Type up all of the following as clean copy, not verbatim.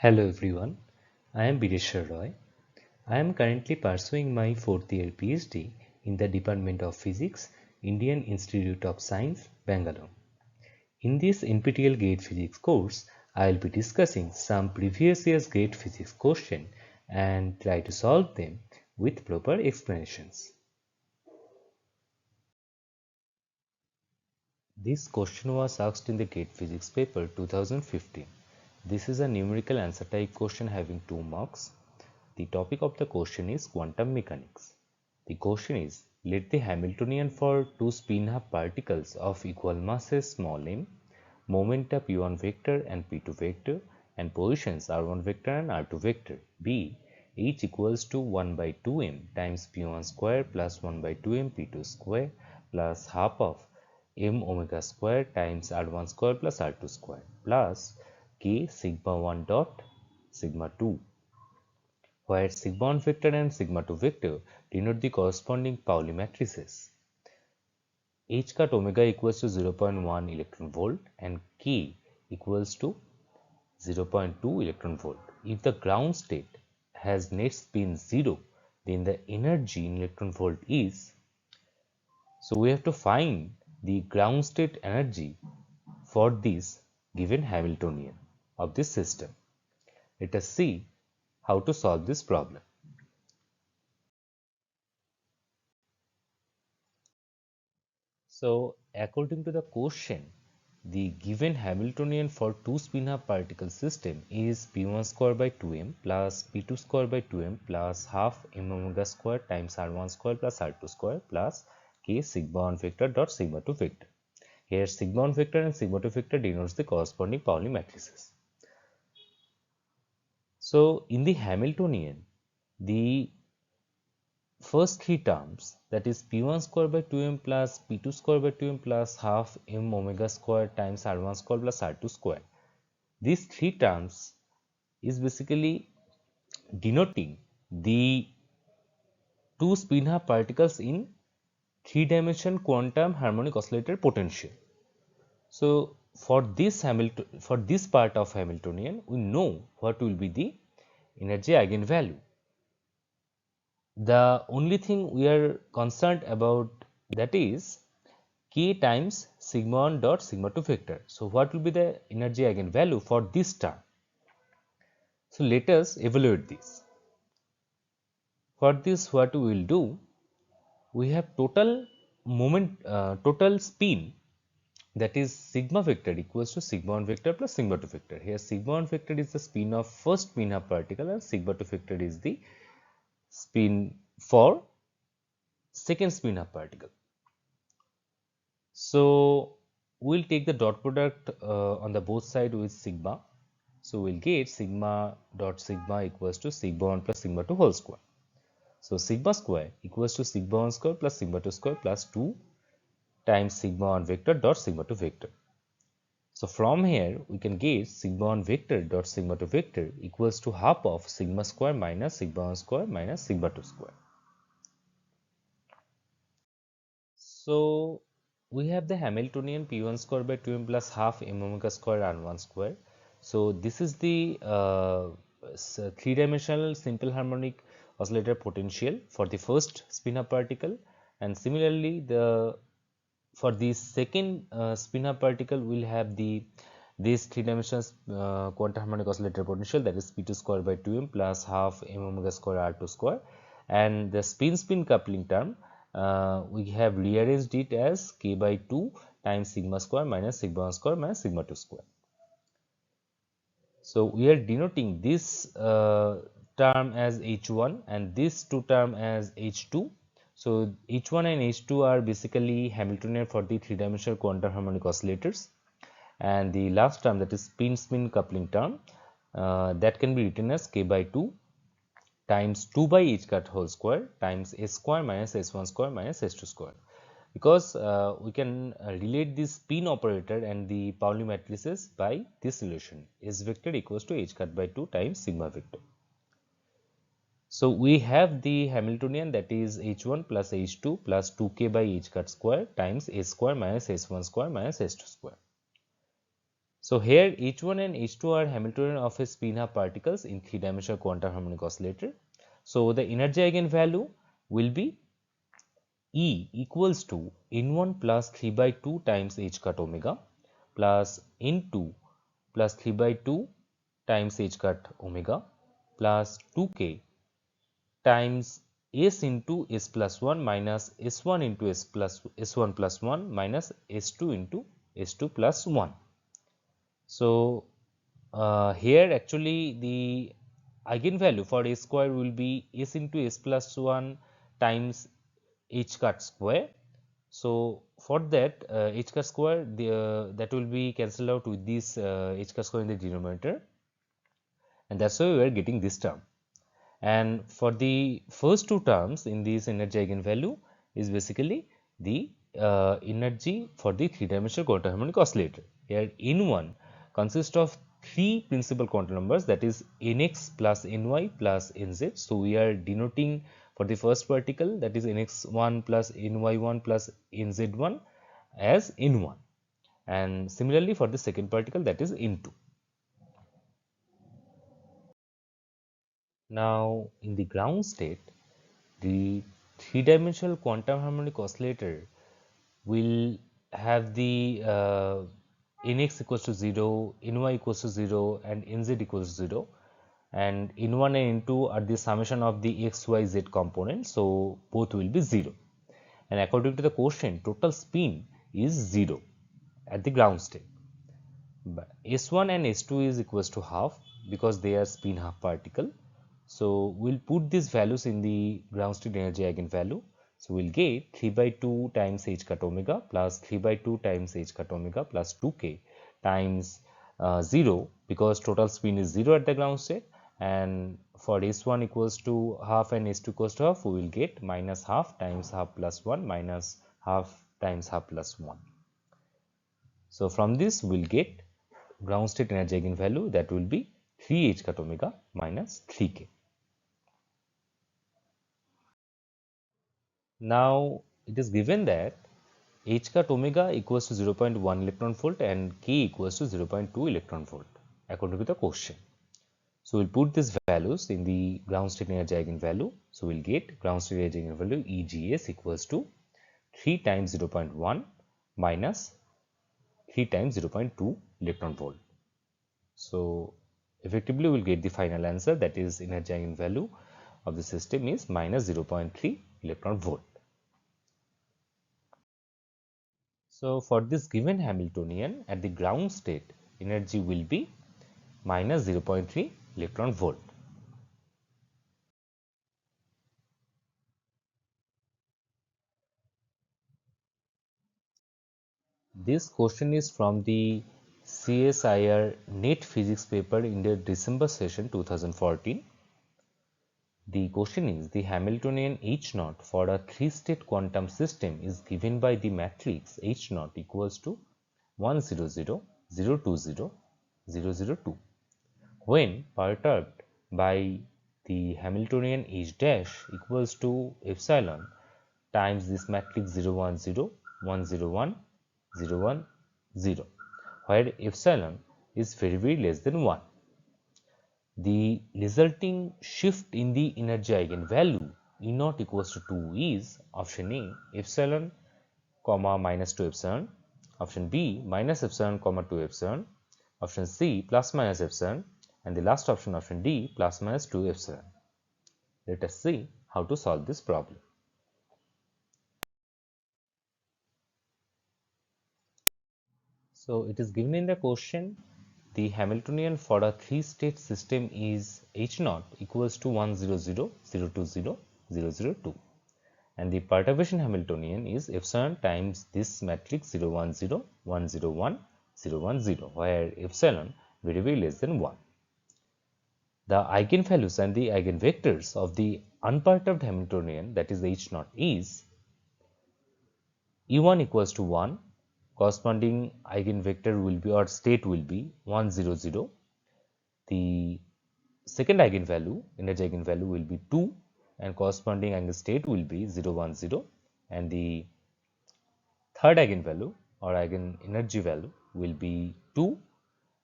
Hello everyone, I am Bireshwar Roy. I am currently pursuing my 4th year PhD in the Department of Physics, Indian Institute of Science, Bangalore. In this NPTEL GATE Physics course, I will be discussing some previous year's GATE Physics questions and try to solve them with proper explanations. This question was asked in the GATE Physics paper 2015. This is a numerical answer type question having 2 marks. The topic of the question is quantum mechanics. The question is, let the Hamiltonian for two spin-half particles of equal masses small m, momenta p1 vector and p2 vector, and positions r1 vector and r2 vector be h equals to 1 by 2m times p1 square plus 1 by 2m p2 square plus half of m omega square times r1 square plus r2 square plus k sigma 1 dot sigma 2, where sigma 1 vector and sigma 2 vector denote the corresponding Pauli matrices. H cut omega equals to 0.1 electron volt and K equals to 0.2 electron volt. If the ground state has net spin 0, then the energy in electron volt is, so we have to find the ground state energy for this given Hamiltonian of this system. Let us see how to solve this problem. So, according to the question, the given Hamiltonian for two spin-half particle system is p1 square by 2m plus p2 square by 2m plus half m omega square times r1 square plus r2 square plus k sigma 1 vector dot sigma 2 vector. Here sigma 1 vector and sigma 2 vector denotes the corresponding Pauli matrices. So, in the Hamiltonian, the first three terms, that is p1 square by 2m plus p2 square by 2m plus half m omega square times r1 square plus r2 square. These three terms is basically denoting the two spin-half particles in three-dimension quantum harmonic oscillator potential. So for this part of Hamiltonian, we know what will be the energy eigenvalue. The only thing we are concerned about, that is k times sigma 1 dot sigma 2 vector. So what will be the energy eigenvalue for this term? So let us evaluate this. For this, what we will do, we have total total spin, that is sigma vector equals to sigma 1 vector plus sigma 2 vector. Here sigma 1 vector is the spin of first spin-half particle and sigma 2 vector is the spin for second spin-half particle. So we'll take the dot product on the both side with sigma. So we'll get sigma dot sigma equals to sigma 1 plus sigma 2 whole square. So sigma square equals to sigma 1 square plus sigma 2 square plus 2 times sigma 1 vector dot sigma 2 vector. So from here we can get sigma 1 vector dot sigma 2 vector equals to half of sigma square minus sigma 1 square minus sigma 2 square. So we have the Hamiltonian p1 square by 2m plus half m omega square r1 square. So this is the three-dimensional simple harmonic oscillator potential for the first spin-up particle, and similarly for the second spin-up particle we will have this three-dimensional quantum harmonic oscillator potential, that is p2 square by 2m plus half m omega square r2 square, and the spin-spin coupling term we have rearranged it as k by 2 times sigma square minus sigma 1 square minus sigma 2 square. So we are denoting this term as H1 and this two term as H2. So H1 and H2 are basically Hamiltonian for the three-dimensional quantum harmonic oscillators, and the last term, that is spin-spin coupling term, that can be written as k by 2 times 2 by h cut whole square times s square minus s1 square minus s2 square, because we can relate this spin operator and the Pauli matrices by this relation, s vector equals to h cut by 2 times sigma vector. So we have the Hamiltonian, that is h1 plus h2 plus 2k by h cut square times s square minus s1 square minus s2 square. So here H1 and H2 are Hamiltonian of a spin half particles in three-dimensional quantum harmonic oscillator. So the energy eigenvalue will be E equals to N1 plus 3 by 2 times h cut omega plus N2 plus 3 by 2 times h cut omega plus 2k times s into s plus 1 minus s1 into s1 plus 1 minus s2 into s2 plus 1. So here actually the eigenvalue for a square will be s into s plus 1 times h cut square. So for that h cut square that will be cancelled out with this h cut square in the denominator, and that's why we are getting this term. And for the first two terms in this energy eigenvalue is basically the energy for the three-dimensional quantum harmonic oscillator. Here N1 consists of three principal quantum numbers, that is nx plus ny plus nz. So we are denoting for the first particle, that is nx1 plus ny1 plus nz1, as N1, and similarly for the second particle, that is N2. Now in the ground state, the three-dimensional quantum harmonic oscillator will have the nx equals to 0, ny equals to 0 and nz equals to 0, and n1 and n2 are the summation of the x, y, z components, so both will be 0. And according to the quotient, total spin is 0 at the ground state. But S1 and S2 is equals to half because they are spin half particle. So we'll put these values in the ground state energy eigenvalue. So we'll get 3 by 2 times h cut omega plus 3 by 2 times h cut omega plus 2k times 0, because total spin is 0 at the ground state, and for S1 equals to half and S2 equals to half, we will get minus half times half plus 1 minus half times half plus 1. So from this we will get ground state energy eigenvalue, that will be 3 h cut omega minus 3k. Now it is given that h cut omega equals to 0.1 electron volt and k equals to 0.2 electron volt according to the question. So we'll put these values in the ground state energy eigenvalue. So we'll get ground state energy eigenvalue EGS equals to 3 times 0.1 minus 3 times 0.2 electron volt. So effectively we will get the final answer, that is energy eigenvalue of the system is minus 0.3 electron volt. So for this given Hamiltonian at the ground state, energy will be minus 0.3 electron volt. This question is from the CSIR NET physics paper in the December session 2014. The question is, the Hamiltonian H naught for a three-state quantum system is given by the matrix H naught equals to 1 0 0 0 2 0 0 0 2 when perturbed by the Hamiltonian H dash equals to epsilon times this matrix 0 1 0 1 0 1 0 1 0, where epsilon is very less than 1. The resulting shift in the energy eigenvalue E naught equals to 2 is option A epsilon comma minus 2 epsilon, option B minus epsilon comma 2 epsilon, option C plus minus epsilon, and the last option, option D, plus minus 2 epsilon. Let us see how to solve this problem. So it is given in the question, the Hamiltonian for a three-state system is H naught equals to 1 0 0 0 2 0 0 0 2, and the perturbation Hamiltonian is epsilon times this matrix 0 1 0 1 0 1 0 1 0, where epsilon very less than 1. The eigenvalues and the eigenvectors of the unperturbed Hamiltonian, that is H naught, is E1 equals to 1, corresponding eigenvector will be, or state will be 1 0 0. The second eigenvalue, energy eigenvalue, will be 2, and corresponding eigenstate will be 0 1 0, and the third eigenvalue or eigenenergy value will be 2,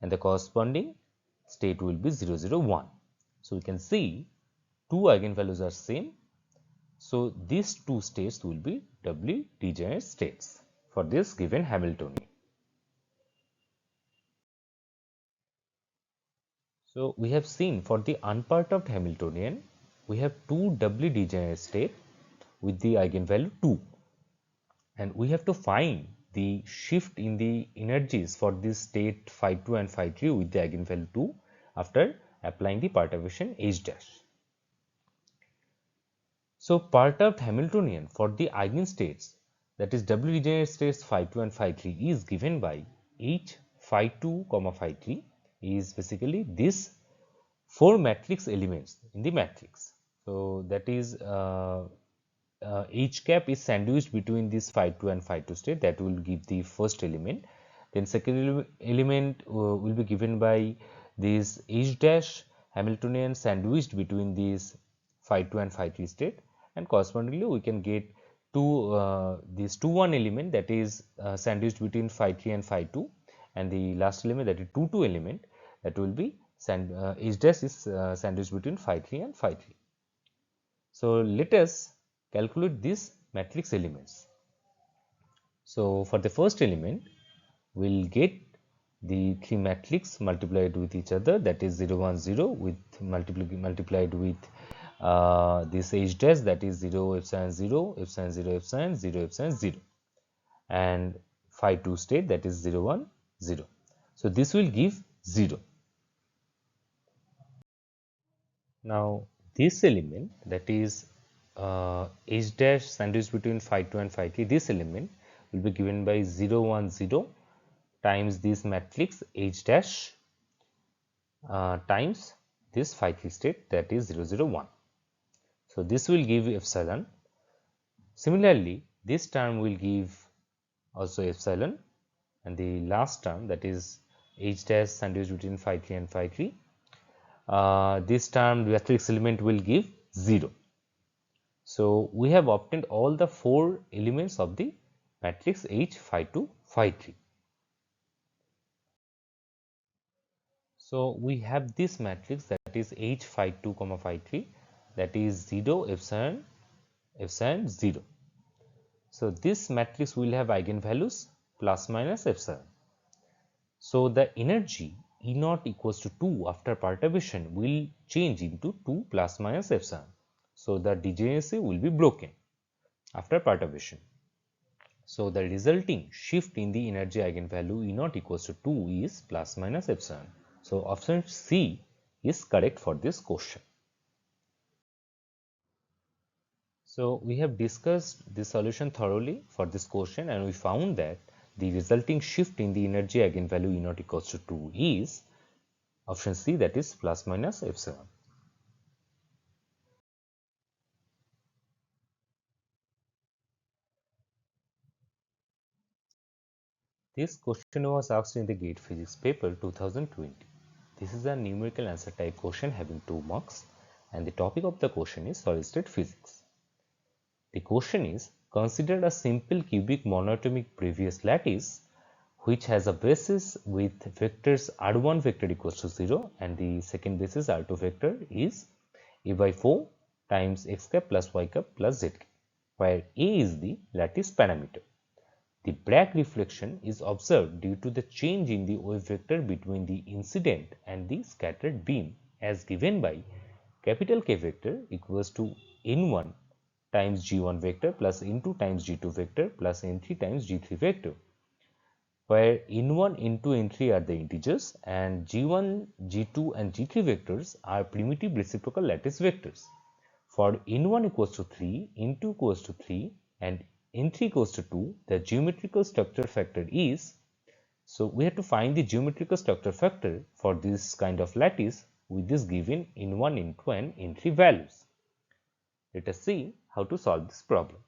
and the corresponding state will be 0, 0, 1. So, we can see two eigenvalues are same. So, these two states will be doubly degenerate states for this given Hamiltonian. So, we have seen for the unperturbed Hamiltonian, we have two doubly degenerate states with the eigenvalue 2, and we have to find the shift in the energies for this state phi 2 and phi 3 with the eigenvalue 2 after applying the perturbation H dash. So, perturbed Hamiltonian for the eigenstates, that is doubly degenerate states phi 2 and phi 3, is given by H phi 2 comma phi 3 is basically this 4 matrix elements in the matrix. So, that is H cap is sandwiched between this phi 2 and phi 2 state, that will give the first element. Then second element will be given by this H dash Hamiltonian sandwiched between these phi 2 and phi 3 state, and correspondingly we can get this 2 1 element, that is sandwiched between phi 3 and phi 2, and the last element, that is 2 2 element, that will be H dash is sandwiched between phi 3 and phi 3. So, let us calculate these matrix elements. So, for the first element, we will get the 3 matrix multiplied with each other, that is 0 1 0 with multiplied with this H dash, that is 0 epsilon 0 epsilon 0 epsilon 0 epsilon 0, and phi 2 state, that is 0 1 0. So, this will give 0. Now, this element, that is H dash sandwiched between phi 2 and phi 3, this element will be given by 0 1 0 times this matrix H dash times this phi 3 state, that is 0 0 1. So, this will give epsilon. Similarly, this term will give also epsilon, and the last term, that is H dash sandwiched between phi 3 and phi 3, this term matrix element will give 0. So, we have obtained all the 4 elements of the matrix H phi 2 phi 3. So, we have this matrix, that is H phi 2 comma phi 3, that is 0 epsilon epsilon 0. So, this matrix will have eigenvalues plus minus epsilon. So, the energy E naught equals to 2 after perturbation will change into 2 plus minus epsilon. So, the degeneracy will be broken after perturbation. So, the resulting shift in the energy eigenvalue E naught equals to 2 is plus minus epsilon. So, option C is correct for this question. So, we have discussed the solution thoroughly for this question, and we found that the resulting shift in the energy eigenvalue E naught equals to 2 is option C, that is plus minus epsilon. This question was asked in the GATE Physics paper 2020. This is a numerical answer type question having 2 marks, and the topic of the question is solid state physics. The question is, consider a simple cubic monatomic previous lattice which has a basis with vectors r1 vector equals to 0 and the second basis r2 vector is a by 4 times x cap plus y cap plus z cap, where a is the lattice parameter. The Bragg reflection is observed due to the change in the wave vector between the incident and the scattered beam as given by capital K vector equals to n1 times g1 vector plus n2 times g2 vector plus n3 times g3 vector, where n1, n2, n3 are the integers and g1, g2 and g3 vectors are primitive reciprocal lattice vectors. For n1 equals to 3, n2 equals to 3 and n3 equals to 2, the geometrical structure factor is, so we have to find the geometrical structure factor for this kind of lattice with this given n1, n2 and n3 values. Let us see how to solve this problem.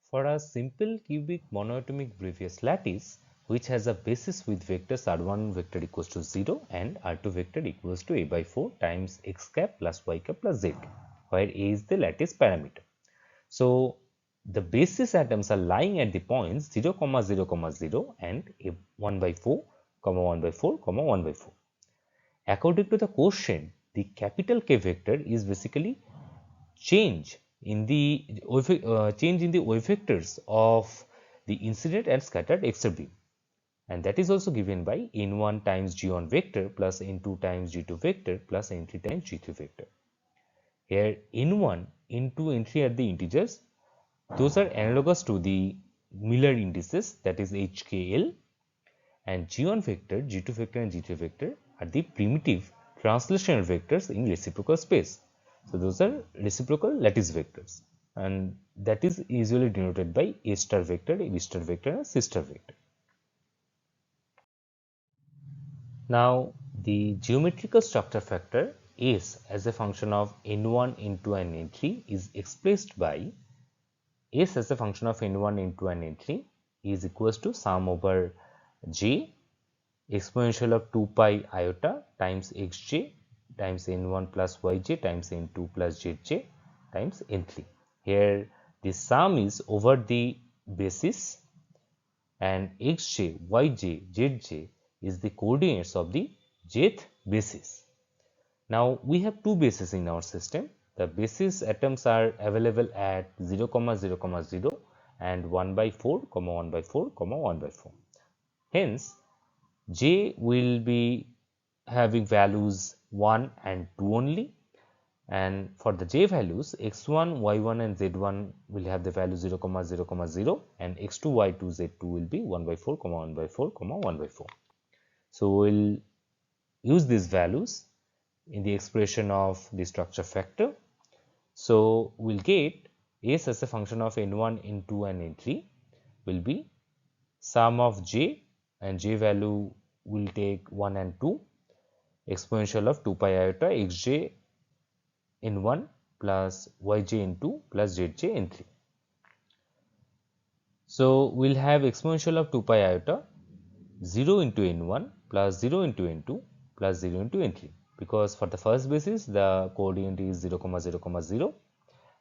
For a simple cubic monoatomic Bravais lattice which has a basis with vectors r1 vector equals to 0 and r2 vector equals to a by 4 times x cap plus y cap plus z cap, where a is the lattice parameter. So, the basis atoms are lying at the points 0, 0, 0 and 1 by 4, 1 by 4, 1 by 4. According to the question, the capital K vector is basically change in the wave vectors of the incident and scattered X-ray beam, and that is also given by n1 times g1 vector plus n2 times g2 vector plus n3 times g3 vector. Here n1, n2, n3 are the integers. Those are analogous to the Miller indices, that is HKL, and g1 vector, g2 vector and g3 vector are the primitive translational vectors in reciprocal space. So those are reciprocal lattice vectors, and that is usually denoted by A star vector, B star vector and C star vector. Now the geometrical structure factor S as a function of n1, n2 and n3 is expressed by S as a function of n1, n2 and n3 is equals to sum over j exponential of 2 pi iota times xj times n1 plus yj times n2 plus zj times n3. Here the sum is over the basis and xj, yj, zj is the coordinates of the jth basis. Now we have two bases in our system. The basis atoms are available at 0, 0, 0 and 1 by 4, 1 by 4, 1 by 4. Hence, j will be having values 1 and 2 only, and for the j values x1, y1 and z1 will have the value 0, 0, 0 and x2, y2, z2 will be 1 by 4, 1 by 4, 1 by 4. So we will use these values in the expression of the structure factor. So we will get S as a function of n1, n2 and n3 will be sum of j, and j value will take 1 and 2 exponential of 2 pi iota xj n1 plus yj n2 plus zj n3. So we will have exponential of 2 pi iota 0 into n1 plus 0 into n2 plus 0 into n3, because for the first basis the coordinate is 0, 0, 0,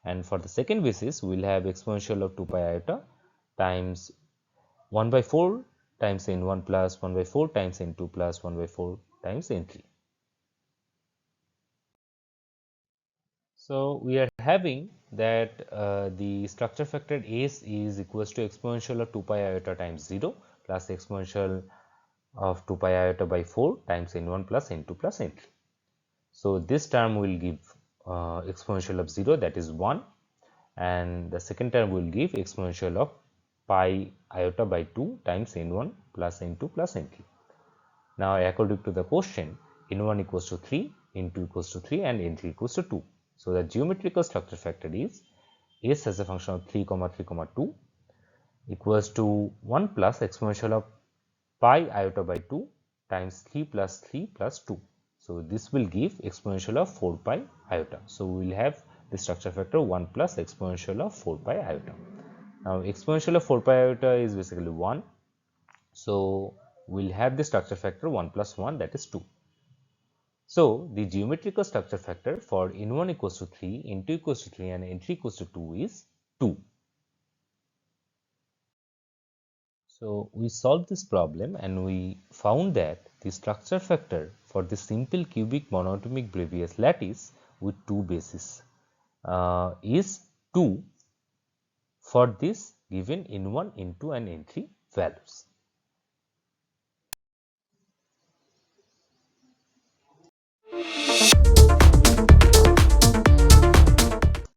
and for the second basis we will have exponential of 2 pi iota times 1 by 4 times n1 plus 1 by 4 times n2 plus 1 by 4 times n3. So we are having that the structure factor S is equals to exponential of 2 pi iota times 0 plus exponential of 2 pi iota by 4 times n1 plus n2 plus n3. So this term will give exponential of 0, that is 1, and the second term will give exponential of pi iota by 2 times n1 plus n2 plus n3. Now according to the question, n1 equals to 3, n2 equals to 3 and n3 equals to 2. So the geometrical structure factor is S as a function of 3, 3, 2 equals to 1 plus exponential of pi iota by 2 times 3 plus 3 plus 2. So this will give exponential of 4 pi iota. So we will have the structure factor 1 plus exponential of 4 pi iota. Now exponential of 4 pi iota is basically 1. So we will have the structure factor 1 plus 1, that is 2. So the geometrical structure factor for n1 equals to 3, n2 equals to 3 and n3 equals to 2 is 2. So we solved this problem and we found that the structure factor for the simple cubic monatomic Bravais lattice with two bases is 2 for this given n1, n2 and n3 values.